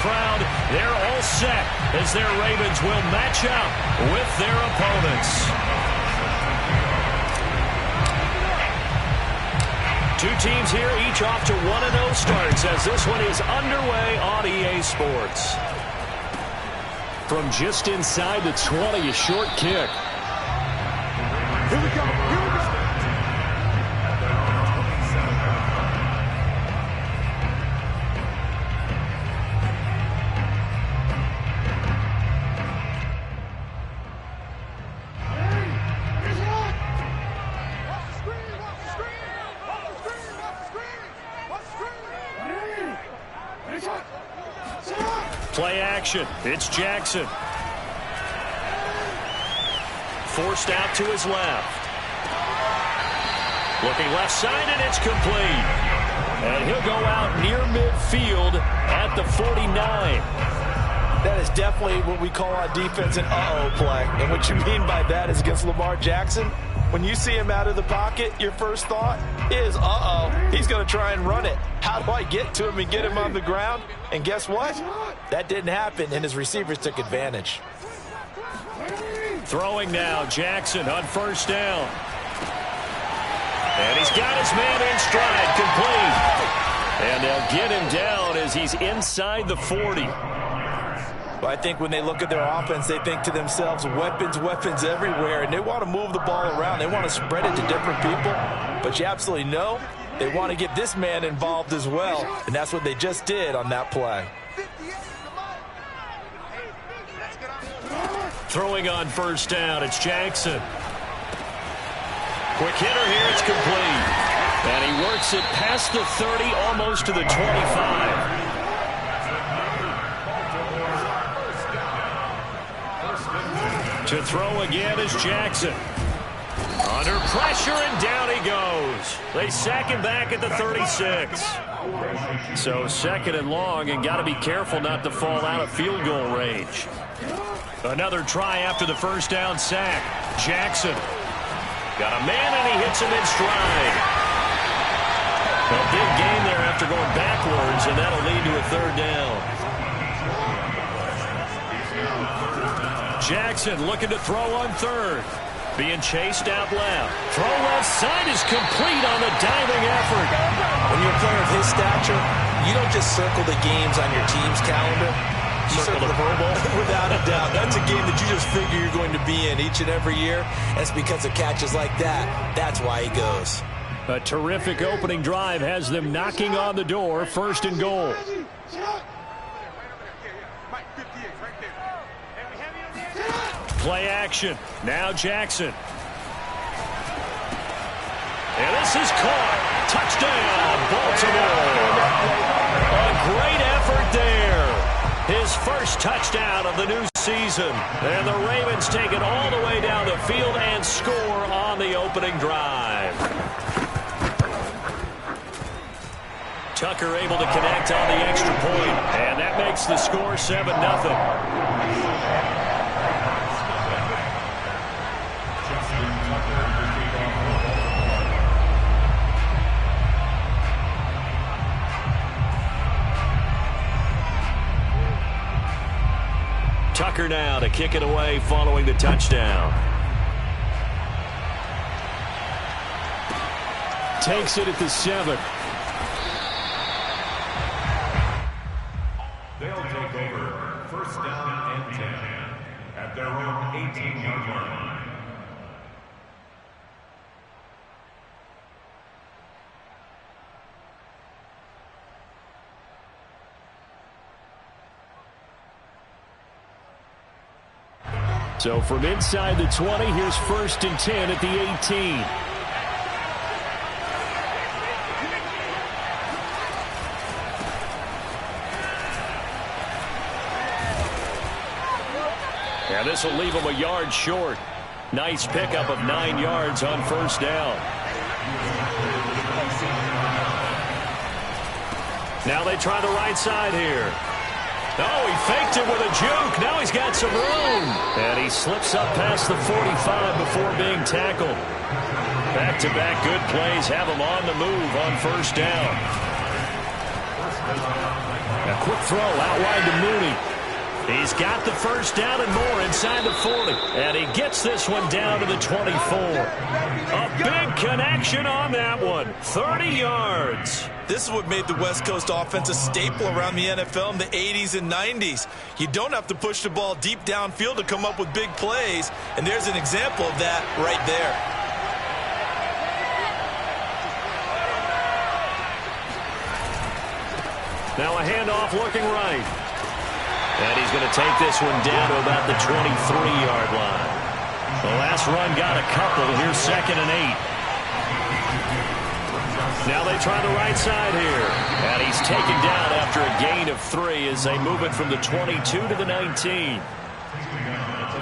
crowd, they're all set as their Ravens will match up with their opponents. Two teams here, each off to 1-0 starts as this one is underway on EA Sports. From just inside the 20, a short kick. Here we go. Here we go. Play action. It's Jackson. Forced out to his left. Looking left side, and it's complete. And he'll go out near midfield at the 49. That is definitely what we call on defense an uh-oh play. And what you mean by that is against Lamar Jackson, when you see him out of the pocket, your first thought is, uh-oh, he's going to try and run it. How do I get to him and get him on the ground? And guess what? That didn't happen, and his receivers took advantage. Throwing now, Jackson on first down. And he's got his man in stride, complete. And they'll get him down as he's inside the 40. But I think when they look at their offense, they think to themselves, weapons, weapons everywhere, and they want to move the ball around. They want to spread it to different people. But you absolutely know they want to get this man involved as well, and that's what they just did on that play. Throwing on first down, it's Jackson. Quick hitter here, it's complete. And he works it past the 30, almost to the 25. To throw again is Jackson. Under pressure, and down he goes. They sack him back at the 36. So second and long, and got to be careful not to fall out of field goal range. Another try after the first down sack. Jackson got a man, and he hits him in stride. A big gain there after going backwards, and that'll lead to a third down. Jackson looking to throw on third. Being chased out left. Throw left side is complete on the diving effort. When you're a player of his stature, you don't just circle the games on your team's calendar. You circle the Pro Bowl. Without a doubt. That's a game that you just figure you're going to be in each and every year. That's because of catches like that. That's why he goes. A terrific opening drive has them knocking on the door. First and goal. Play action. Now Jackson. And this is caught. Touchdown, Baltimore. A great effort there. His first touchdown of the new season. And the Ravens take it all the way down the field and score on the opening drive. Tucker able to connect on the extra point. And that makes the score 7-0. Tucker now to kick it away following the touchdown. Takes it at the 7. They'll take over first down and 10 at their own 18-yard line. So from inside the 20, here's first and 10 at the 18. And this will leave him a yard short. Nice pickup of 9 yards on first down. Now they try the right side here. Oh, he faked it with a juke. Now he's got some room. And he slips up past the 45 before being tackled. Back-to-back good plays have him on the move on first down. A quick throw out wide to Mooney. He's got the first down and more inside the 40. And he gets this one down to the 24. A big connection on that one. 30 yards. This is what made the West Coast offense a staple around the NFL in the 80s and 90s. You don't have to push the ball deep downfield to come up with big plays. And there's an example of that right there. Now a handoff looking right. And he's going to take this one down to about the 23-yard line. The last run got a couple. Here's 2nd and 8. Now they try the right side here. And he's taken down after a gain of 3 as they move it from the 22 to the 19.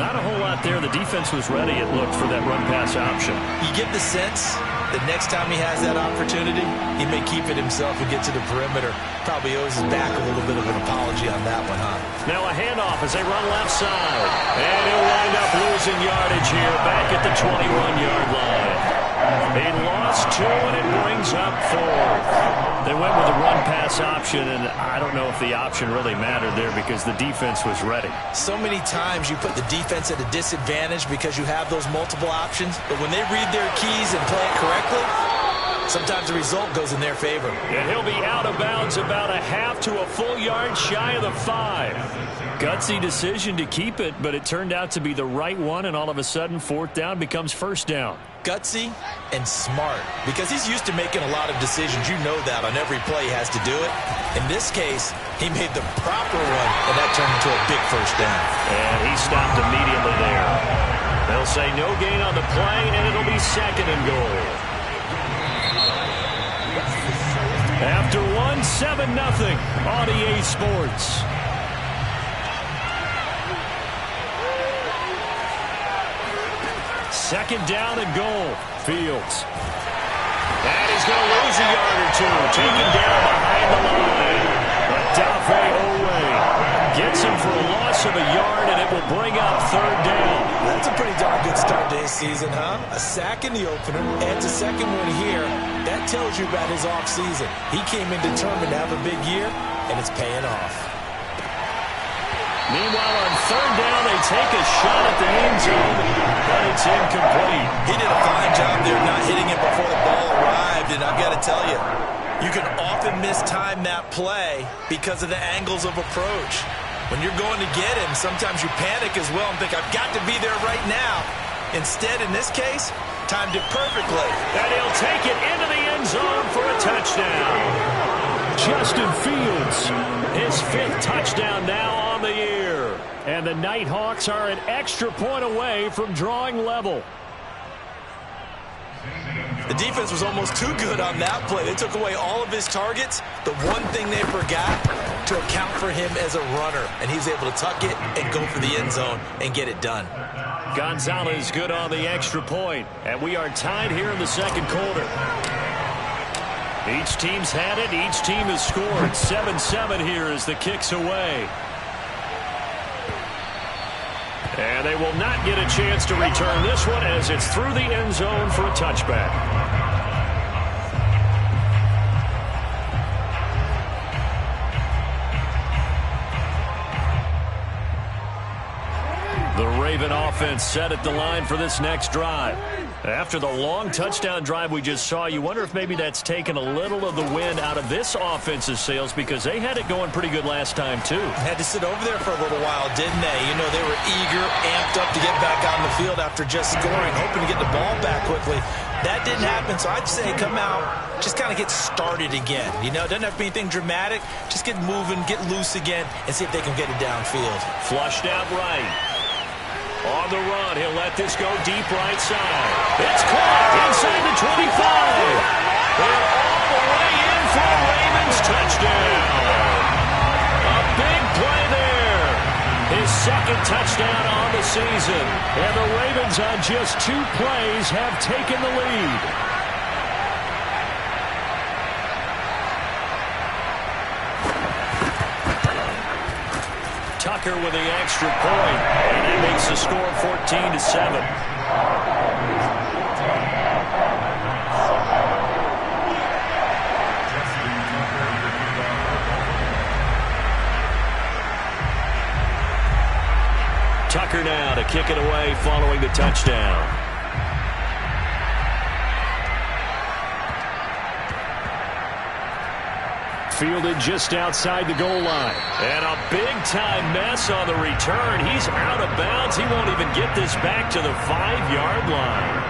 Not a whole lot there. The defense was ready, it looked, for that run-pass option. You get the sense that next time he has that opportunity, he may keep it himself and get to the perimeter. Probably owes his back a little bit of an apology on that one, huh? Now a handoff as they run left side. And he'll wind up losing yardage here back at the 21-yard line. He lost 2, and it brings up 4. They went with the run-pass option, and I don't know if the option really mattered there because the defense was ready. So many times you put the defense at a disadvantage because you have those multiple options, but when they read their keys and play it correctly, sometimes the result goes in their favor. And he'll be out of bounds about a half to a full yard shy of the 5. Gutsy decision to keep it, but it turned out to be the right one, and all of a sudden 4th down becomes 1st down. Gutsy and smart, because he's used to making a lot of decisions. You know that on every play he has to do it. In this case, he made the proper one, and that turned into a big 1st down. And he stopped immediately there. They'll say no gain on the play, and it'll be 2nd and goal. After 1, 7-0 on EA Sports. Second down and goal. Fields. And he's going to lose a yard or 2. Taken down behind the line. Odafe Oweh gets him for a loss of a yard, and it will bring up 3rd down. That's a pretty darn good start to his season, huh? A sack in the opener, adds a second one here. That tells you about his offseason. He came in determined to have a big year, and it's paying off. Meanwhile, on 3rd down, they take a shot at the end zone, but it's incomplete. He did a fine job there not hitting it before the ball arrived, and I've got to tell you, you can often mistime that play because of the angles of approach. When you're going to get him, sometimes you panic as well and think, I've got to be there right now. Instead, in this case, timed it perfectly. And he'll take it into the end zone for a touchdown. Justin Fields, his 5th touchdown now on the year. And the Nighthawks are an extra point away from drawing level. The defense was almost too good on that play. They took away all of his targets. The one thing they forgot, to account for him as a runner. And he's able to tuck it and go for the end zone and get it done. Gonzalez good on the extra point. And we are tied here in the 2nd quarter. Each team's had it. Each team has scored. 7-7 here as the kick's away. And they will not get a chance to return this one as it's through the end zone for a touchback. The Raven offense set at the line for this next drive. After the long touchdown drive we just saw, you wonder if maybe that's taken a little of the wind out of this offense's sails because they had it going pretty good last time, too. Had to sit over there for a little while, didn't they? You know, they were eager, amped up to get back on the field after just scoring, hoping to get the ball back quickly. That didn't happen, so I'd say come out, just kind of get started again. You know, it doesn't have to be anything dramatic. Just get moving, get loose again, and see if they can get it downfield. Flushed out right. On the run, he'll let this go deep right side. It's caught inside the 25. They're all the way in for a Ravens touchdown. A big play there. His 2nd touchdown on the season. And the Ravens on just 2 plays have taken the lead. Tucker with the extra point, and that makes the score 14-7. Tucker now to kick it away following the touchdown. Fielded just outside the goal line. And a big-time mess on the return. He's out of bounds. He won't even get this back to the 5-yard line.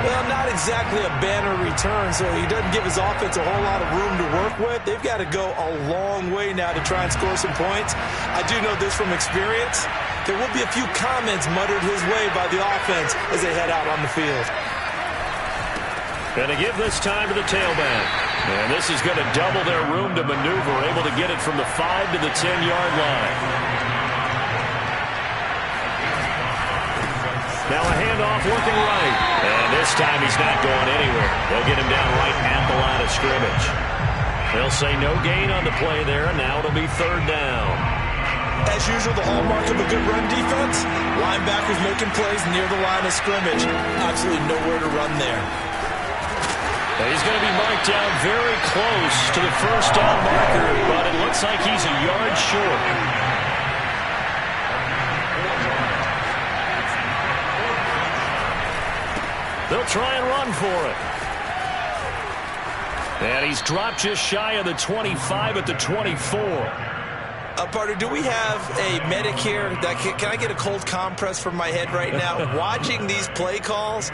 Well, not exactly a banner return, so he doesn't give his offense a whole lot of room to work with. They've got to go a long way now to try and score some points. I do know this from experience. There will be a few comments muttered his way by the offense as they head out on the field. And to give this time to the tailback. And this is going to double their room to maneuver, able to get it from the 5 to the 10-yard line. Now a handoff working right. And this time he's not going anywhere. They'll get him down right at the line of scrimmage. They'll say no gain on the play there, and now it'll be 3rd down. As usual, the hallmark of a good run defense, linebackers making plays near the line of scrimmage. Absolutely nowhere to run there. He's going to be marked down very close to the 1st down marker, but it looks like he's a yard short. They'll try and run for it. And he's dropped just shy of the 25 at the 24. Partner, do we have a medic here? Can I get a cold compress from my head right now? Watching these play calls,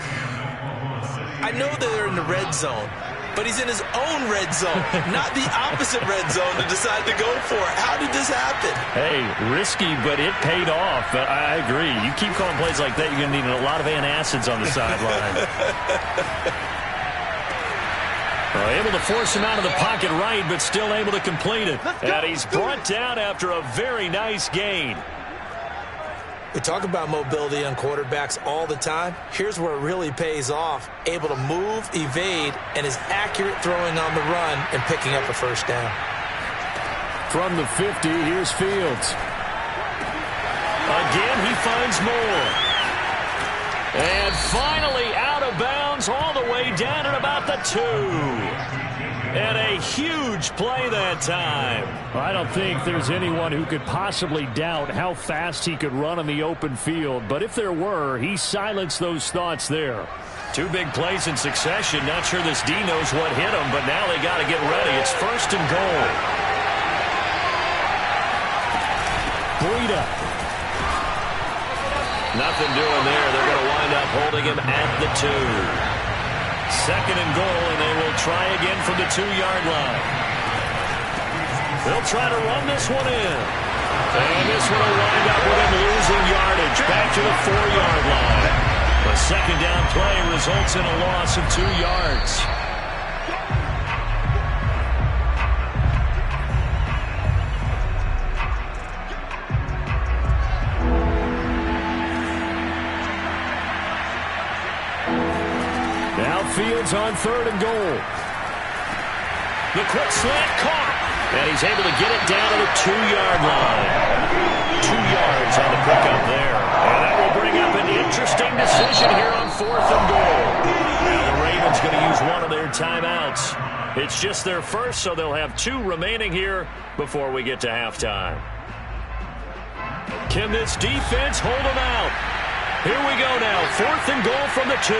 I know that they're in the red zone, but he's in his own red zone, not the opposite red zone to decide to go for it. How did this happen? Hey, risky, but it paid off. I agree. You keep calling plays like that, you're going to need a lot of antacids on the sideline. Able to force him out of the pocket right, but still able to complete it. And he's brought down after a very nice gain. We talk about mobility on quarterbacks all the time. Here's where it really pays off. Able to move, evade, and is accurate throwing on the run and picking up a 1st down. From the 50, here's Fields. Again, he finds more. And finally out of bounds all the way down at about the 2. And a huge play that time. I don't think there's anyone who could possibly doubt how fast he could run on the open field. But if there were, he silenced those thoughts there. 2 big plays in succession. Not sure this D knows what hit him, but now they got to get ready. It's 1st and goal. Breida. Nothing doing there. They're going to wind up holding him at the 2. 2nd and goal, and they will try again from the 2-yard line. They'll try to run this one in. And this one will wind up with him losing yardage back to the 4-yard line. The 2nd down play results in a loss of 2 yards. Fields on 3rd and goal. The quick slant caught. And he's able to get it down to the 2-yard line. 2 yards on the pickup there. And that will bring up an interesting decision here on 4th and goal. Now the Ravens going to use one of their timeouts. It's just their first, so they'll have 2 remaining here before we get to halftime. Can this defense hold them out? Here we go now. 4th and goal from the 2.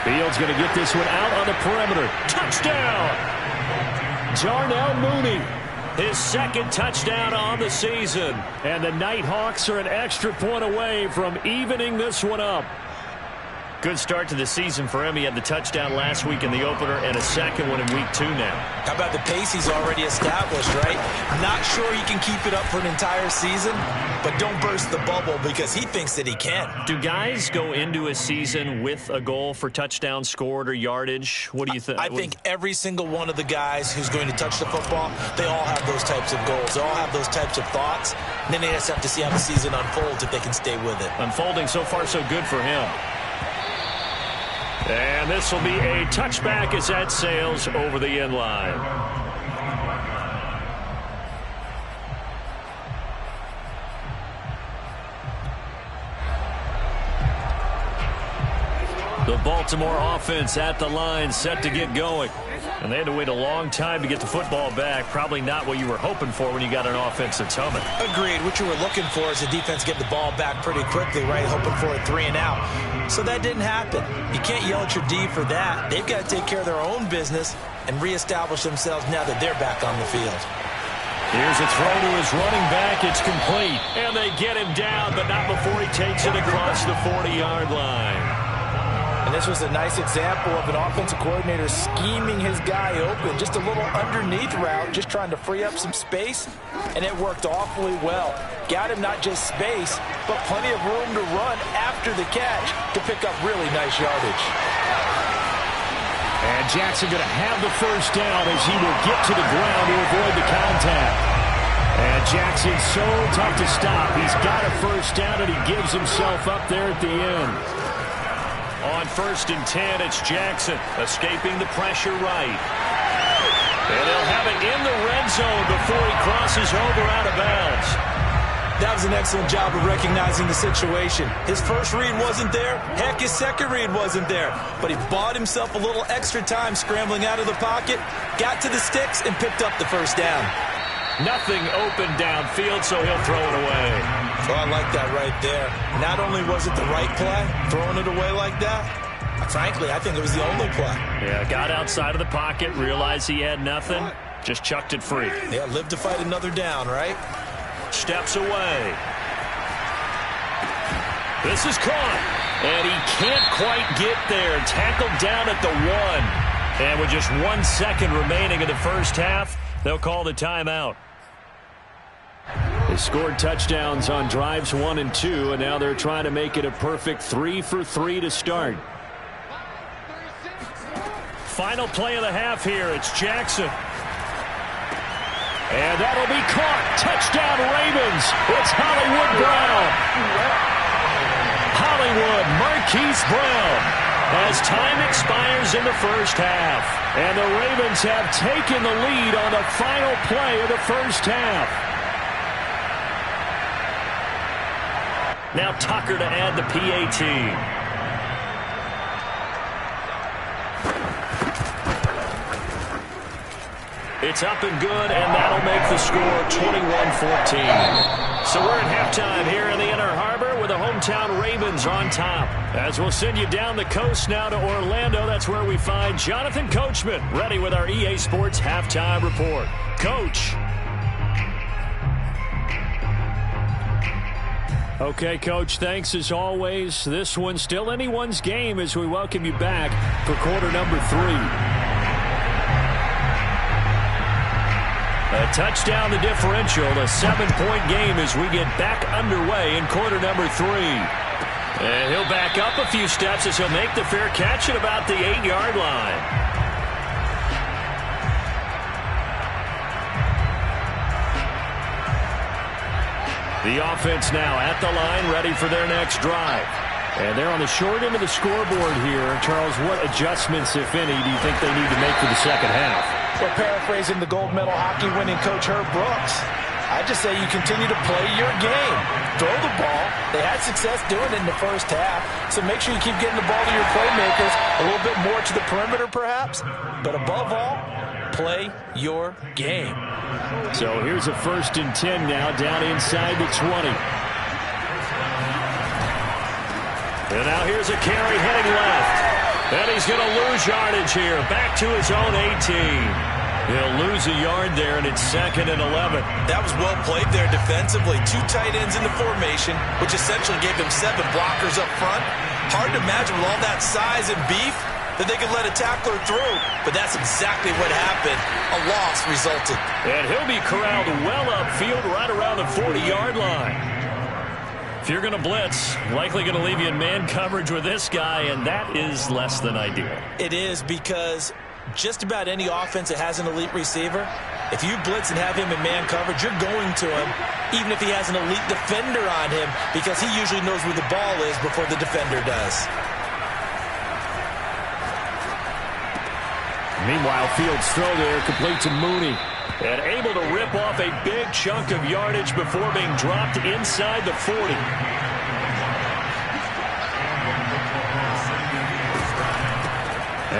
Fields going to get this one out on the perimeter. Touchdown! Darnell Mooney. His 2nd touchdown on the season. And the Nighthawks are an extra point away from evening this one up. Good start to the season for him. He had the touchdown last week in the opener and a 2nd one in week 2 now. How about the pace he's already established, right? Not sure he can keep it up for an entire season, but don't burst the bubble because he thinks that he can. Do guys go into a season with a goal for touchdown scored or yardage? What do you think? I think every single one of the guys who's going to touch the football, they all have those types of goals. They all have those types of thoughts. And then they just have to see how the season unfolds if they can stay with it. Unfolding so far so good for him. And this will be a touchback as that sails over the end line. The Baltimore offense at the line, set to get going. And they had to wait a long time to get the football back. Probably not what you were hoping for when you got an offense that's humming. Agreed. What you were looking for is the defense getting the ball back pretty quickly, right? Hoping for a 3-and-out. So that didn't happen. You can't yell at your D for that. They've got to take care of their own business and reestablish themselves now that they're back on the field. Here's a throw to his running back. It's complete. And they get him down, but not before he takes it across the 40-yard line. And this was a nice example of an offensive coordinator scheming his guy open. Just a little underneath route, just trying to free up some space, and it worked awfully well. Got him not just space, but plenty of room to run after the catch to pick up really nice yardage. And Jackson going to have the first down as he will get to the ground to avoid the contact. And Jackson's so tough to stop. He's got a first down, and he gives himself up there at the end. On 1st and 10, it's Jackson escaping the pressure right. And he'll have it in the red zone before he crosses over out of bounds. That was an excellent job of recognizing the situation. His first read wasn't there. Heck, his second read wasn't there. But he bought himself a little extra time scrambling out of the pocket, got to the sticks, and picked up the first down. Nothing open downfield, so he'll throw it away. Oh, I like that right there. Not only was it the right play, throwing it away like that, frankly, I think it was the only play. Yeah, got outside of the pocket, realized he had nothing, just chucked it free. Yeah, live to fight another down, right? Steps away. This is caught, and he can't quite get there. Tackled down at the 1. And with just 1 second remaining in the first half, they'll call the timeout. They scored touchdowns on drives 1 and 2, and now they're trying to make it a perfect 3 for 3 to start. Final play of the half here. It's Jackson. And that'll be caught. Touchdown, Ravens. It's Hollywood Brown. Hollywood, Marquise Brown. As time expires in the first half. And the Ravens have taken the lead on the final play of the first half. Now Tucker to add the PAT. It's up and good, and that'll make the score 21-14. So we're at halftime here in the Inner Harbor with the hometown Ravens on top. As we'll send you down the coast now to Orlando, that's where we find Jonathan Coachman ready with our EA Sports Halftime Report. Coach. Okay, Coach, thanks as always. This one's still anyone's game as we welcome you back for quarter number 3. A touchdown the differential, a 7-point game as we get back underway in quarter number 3. And he'll back up a few steps as he'll make the fair catch at about the 8-yard line. The offense now at the line, ready for their next drive. And they're on the short end of the scoreboard here. Charles, what adjustments, if any, do you think they need to make for the second half? Well, paraphrasing the gold medal hockey winning coach Herb Brooks, I just say you continue to play your game. Throw the ball. They had success doing it in the first half, so make sure you keep getting the ball to your playmakers, a little bit more to the perimeter perhaps, but above all, play your game. So here's a 1st and 10 now down inside the 20. And now here's a carry heading left. And he's going to lose yardage here. Back to his own 18. He'll lose a yard there, and it's 2nd and 11. That was well played there defensively. 2 tight ends in the formation, which essentially gave them 7 blockers up front. Hard to imagine with all that size and beef that they could let a tackler through. But that's exactly what happened. A loss resulted. And he'll be corralled well upfield right around the 40-yard line. If you're going to blitz, likely going to leave you in man coverage with this guy, and that is less than ideal. It is, because just about any offense that has an elite receiver, if you blitz and have him in man coverage, you're going to him, even if he has an elite defender on him, because he usually knows where the ball is before the defender does. Meanwhile, Fields' throw there complete to Mooney. And able to rip off a big chunk of yardage before being dropped inside the 40.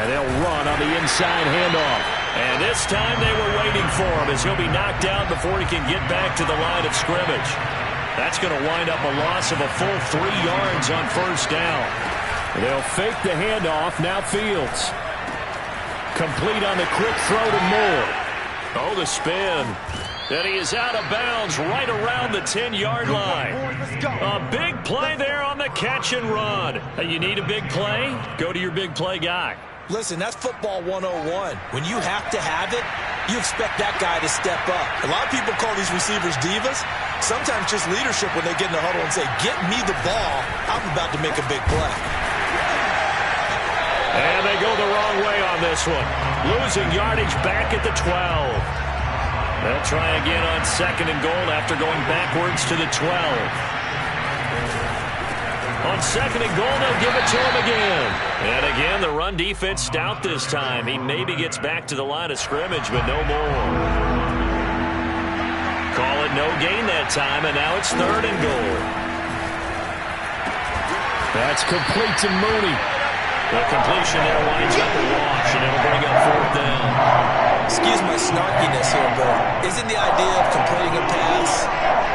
And they'll run on the inside handoff. And this time they were waiting for him as he'll be knocked out before he can get back to the line of scrimmage. That's going to wind up a loss of a full 3 yards on first down. They'll fake the handoff. Now Fields. Complete on the quick throw to Moore. Oh, the spin. And he is out of bounds right around the 10-yard line. A big play there on the catch and run. You need a big play? Go to your big play guy. Listen, that's football 101. When you have to have it, you expect that guy to step up. A lot of people call these receivers divas. Sometimes just leadership when they get in the huddle and say, get me the ball. I'm about to make a big play. And they go the wrong way on this one. Losing yardage back at the 12. They'll try again on 2nd and goal after going backwards to the 12. On 2nd and goal, they'll give it to him again. And again, the run defense stout this time. He maybe gets back to the line of scrimmage, but no more. Call it no gain that time, and now it's 3rd and goal. That's complete to Mooney. The completion there winds up a wash, and it'll bring up 4th down. Excuse my snarkiness here, but isn't the idea of completing a pass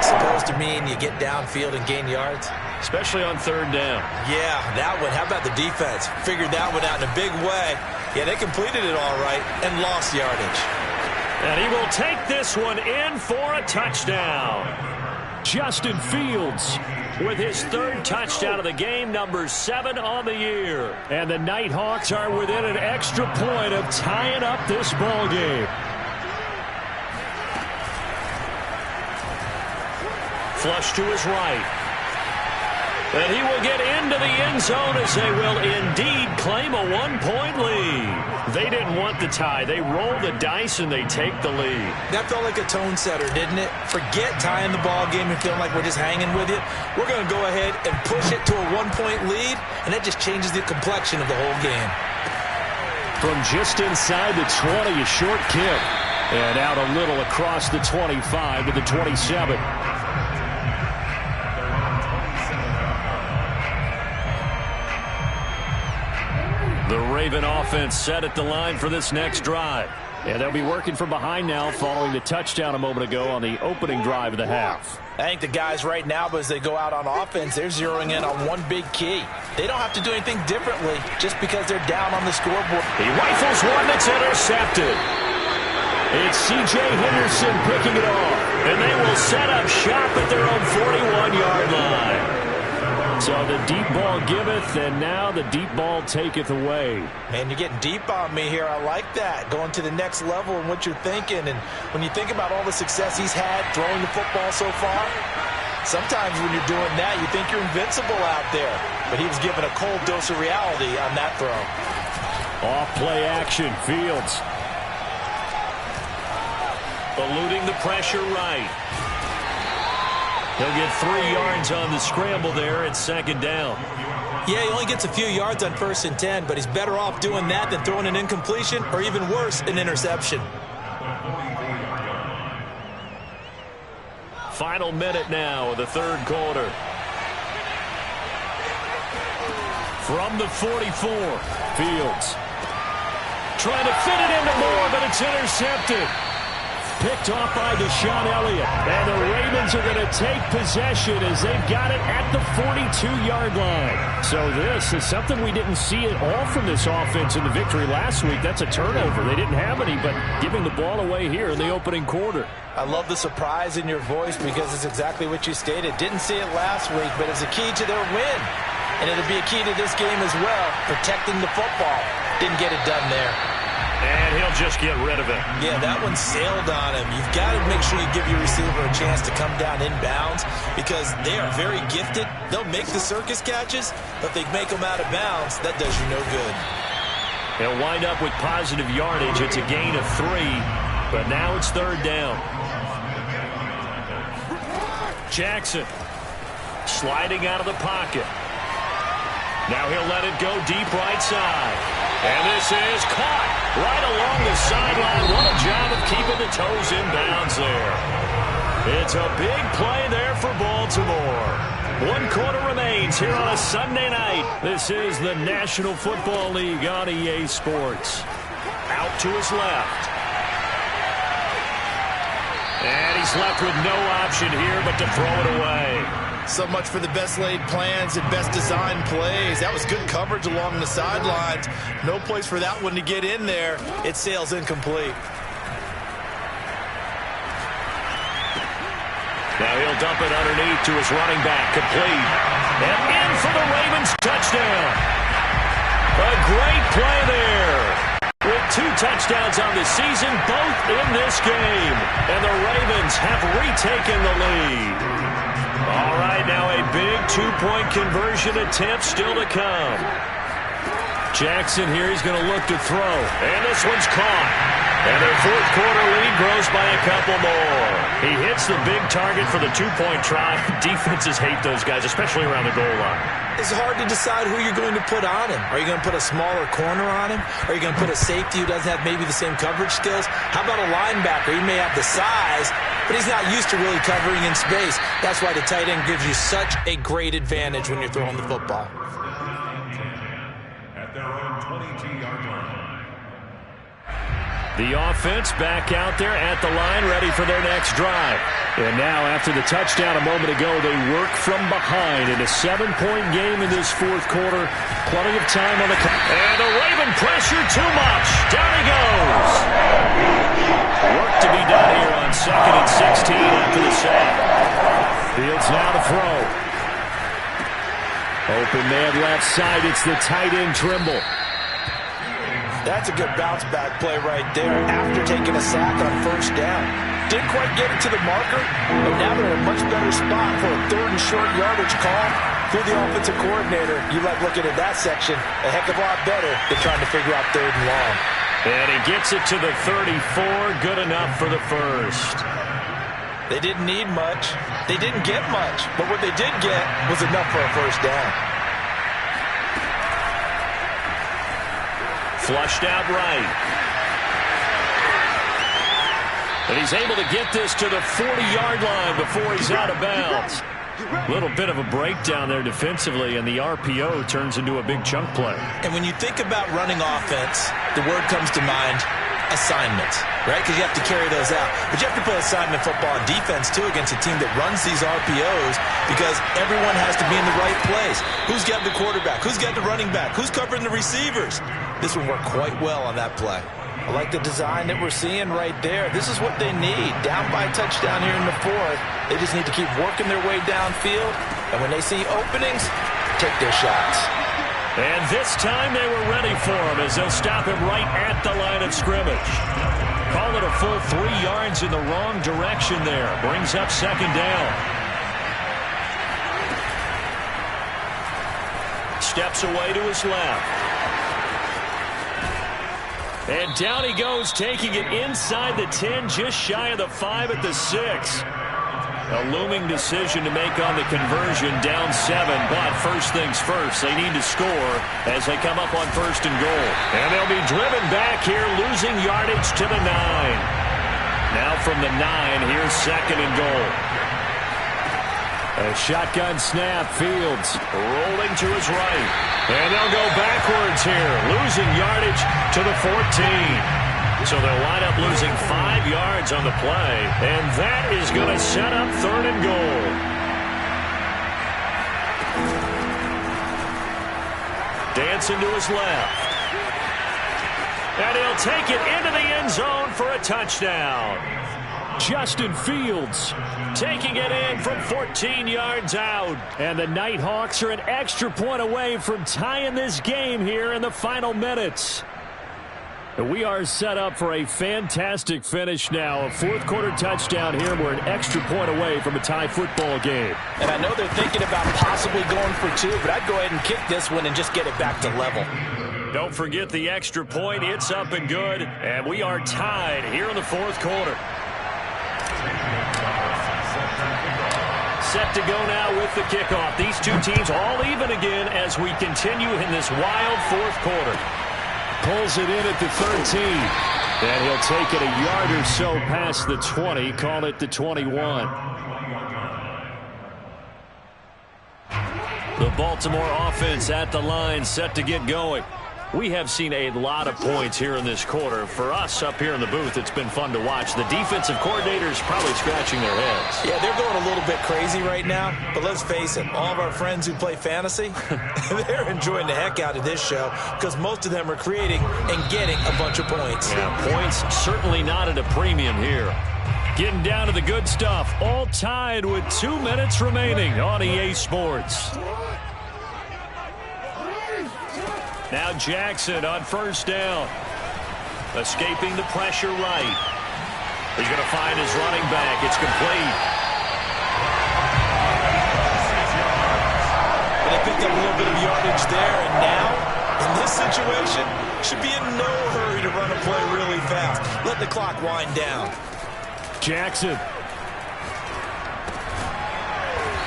supposed to mean you get downfield and gain yards? Especially on 3rd down. Yeah, that one. How about the defense? Figured that one out in a big way. Yeah, they completed it all right and lost yardage. And he will take this one in for a touchdown. Justin Fields with his 3rd touchdown of the game, number 7 on the year. And the Nighthawks are within an extra point of tying up this ball game. Flush to his right. And he will get into the end zone as they will indeed claim a 1-point lead. They didn't want the tie. They roll the dice and they take the lead. That felt like a tone setter, didn't it? Forget tying the ball game and feeling like we're just hanging with you. We're going to go ahead and push it to a 1-point lead, and that just changes the complexion of the whole game. From just inside the 20, a short kick. And out a little across the 25 to the 27. The Raven offense set at the line for this next drive. And they'll be working from behind now following the touchdown a moment ago on the opening drive of the half. I think the guys right now, as they go out on offense, they're zeroing in on one big key. They don't have to do anything differently just because they're down on the scoreboard. He rifles one that's intercepted. It's C.J. Henderson picking it off. And they will set up shop at their own 41-yard line. So the deep ball giveth, and now the deep ball taketh away. Man, you're getting deep on me here. I like that. Going to the next level and what you're thinking. And when you think about all the success he's had throwing the football so far, sometimes when you're doing that, you think you're invincible out there. But he was given a cold dose of reality on that throw. Off play action, Fields. Eluding the pressure right. He'll get 3 yards on the scramble there at 2nd down. Yeah, he only gets a few yards on 1st and 10, but he's better off doing that than throwing an incompletion or even worse, an interception. Final minute now of the 3rd quarter. From the 44, Fields. Trying to fit it into Moore, but it's intercepted. Picked off by Deshaun Elliott. And the Ravens are going to take possession as they've got it at the 42-yard line. So this is something we didn't see at all from this offense in the victory last week. That's a turnover. They didn't have any, but giving the ball away here in the opening quarter. I love the surprise in your voice because it's exactly what you stated. Didn't see it last week, but it's a key to their win. And it'll be a key to this game as well, protecting the football. Didn't get it done there. And he'll just get rid of it. Yeah, that one sailed on him. You've got to make sure you give your receiver a chance to come down inbounds because they are very gifted. They'll make the circus catches, but if they make them out of bounds, that does you no good. He'll wind up with positive yardage. It's a gain of 3, but now it's 3rd down. Jackson sliding out of the pocket. Now he'll let it go deep right side. And this is caught right along the sideline. What a job of keeping the toes in bounds there. It's a big play there for Baltimore. 1 quarter remains here on a Sunday night. This is the National Football League on EA Sports. Out to his left. And he's left with no option here but to throw it away. So much for the best laid plans and best designed plays. That was good coverage along the sidelines. No place for that one to get in there. It sails incomplete. Now he'll dump it underneath to his running back. Complete. And in for the Ravens touchdown. A great play there. With 2 touchdowns on the season, both in this game. And the Ravens have retaken the lead. All right, now a big 2-point conversion attempt still to come. Jackson here, he's going to look to throw. And this one's caught. And their 4th quarter lead grows by a couple more. He hits the big target for the 2-point try. Defenses hate those guys, especially around the goal line. It's hard to decide who you're going to put on him. Are you going to put a smaller corner on him? Are you going to put a safety who doesn't have maybe the same coverage skills? How about a linebacker? He may have the size, but he's not used to really covering in space. That's why the tight end gives you such a great advantage when you're throwing the football. At their own 22-yard line. The offense back out there at the line, ready for their next drive. And now, after the touchdown a moment ago, they work from behind in a 7-point game in this 4th quarter. Plenty of time on the clock. And the Raven pressure too much. Down he goes. Work to be done here on 2nd and 16 after the sack. Fields now to throw. Open man left side. It's the tight end Trimble. That's a good bounce-back play right there after taking a sack on 1st down. Didn't quite get it to the marker, but now they're in a much better spot for a 3rd and short yardage call. Through the offensive coordinator, you like looking at that section a heck of a lot better than trying to figure out 3rd and long. And he gets it to the 34. Good enough for the 1st. They didn't need much. They didn't get much, but what they did get was enough for a 1st down. Flushed out right. And he's able to get this to the 40-yard line before he's out of bounds. A little bit of a breakdown there defensively, and the RPO turns into a big chunk play. And when you think about running offense, the word comes to mind, assignments, right? Because you have to carry those out. But you have to play assignment football on defense, too, against a team that runs these RPOs because everyone has to be in the right place. Who's got the quarterback? Who's got the running back? Who's covering the receivers? This will work quite well on that play. I like the design that we're seeing right there. This is what they need. Down by a touchdown here in the 4th. They just need to keep working their way downfield. And when they see openings, take their shots. And this time they were ready for him as they'll stop him right at the line of scrimmage. Call it a full 3 yards in the wrong direction there. Brings up 2nd down. Steps away to his left. And down he goes, taking it inside the 10, just shy of the 5 at the 6. A looming decision to make on the conversion, down 7. But first things first, they need to score as they come up on 1st and goal. And they'll be driven back here, losing yardage to the 9. Now from the 9, here's 2nd and goal. A shotgun snap, Fields rolling to his right. And they'll go backwards here, losing yardage to the 14. So they'll wind up losing 5 yards on the play. And that is going to set up 3rd and goal. Dancing to his left. And he'll take it into the end zone for a touchdown. Justin Fields taking it in from 14 yards out. And the Nighthawks are an extra point away from tying this game here in the final minutes. We are set up for a fantastic finish now. A 4th quarter touchdown here. We're an extra point away from a tie football game. And I know they're thinking about possibly going for 2, but I'd go ahead and kick this one and just get it back to level. Don't forget the extra point. It's up and good. And we are tied here in the 4th quarter. Set to go now with the kickoff. These two teams all even again as we continue in this wild 4th quarter. Pulls it in at the 13. And he'll take it a yard or so past the 20, call it the 21. The Baltimore offense at the line, set to get going. We have seen a lot of points here in this quarter. For us up here in the booth, it's been fun to watch. The defensive coordinators probably scratching their heads. Yeah, they're going a little bit crazy right now. But let's face it, all of our friends who play fantasy, they're enjoying the heck out of this show because most of them are creating and getting a bunch of points. Yeah, points certainly not at a premium here. Getting down to the good stuff. All tied with 2 minutes remaining on EA Sports. Now Jackson on first down. Escaping the pressure right. He's going to find his running back. It's complete. And they picked up a little bit of yardage there. And now, in this situation, should be in no hurry to run a play really fast. Let the clock wind down. Jackson.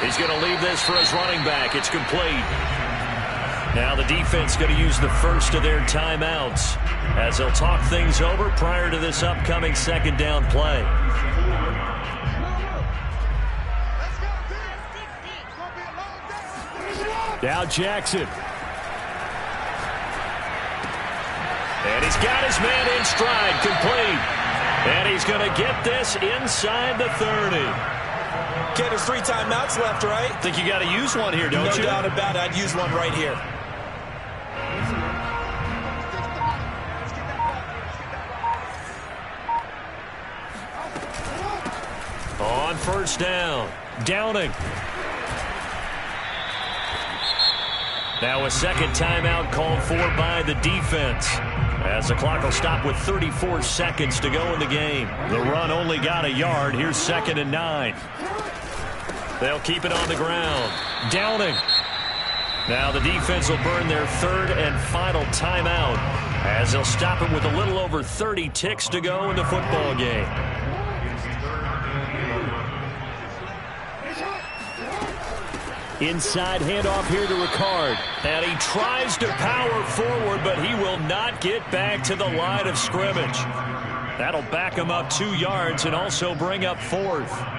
He's going to leave this for his running back. It's complete. Now the defense going to use the first of their timeouts as they'll talk things over prior to this upcoming second down play. Now Jackson. And he's got his man in stride, complete. And he's going to get this inside the 30. Okay, there's 3 timeouts left, right? Think you got to use one here, don't you? No doubt about it. I'd use one right here. On first down, Downing. Now a second timeout called for by the defense, as the clock will stop with 34 seconds to go in the game. The run only got a yard. Here's 2nd and 9. They'll keep it on the ground. Downing. Now the defense will burn their 3rd and final timeout, as they'll stop it with a little over 30 ticks to go in the football game. Inside handoff here to Ricard. And he tries to power forward, but he will not get back to the line of scrimmage. That'll back him up 2 yards and also bring up 4th.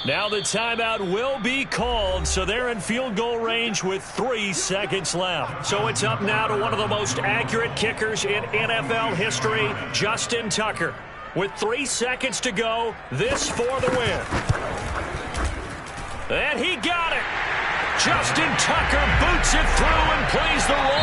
Now the timeout will be called, so they're in field goal range with 3 seconds left. So it's up now to one of the most accurate kickers in NFL history, Justin Tucker. With 3 seconds to go, this for the win. And he got it. Justin Tucker boots it through and plays the role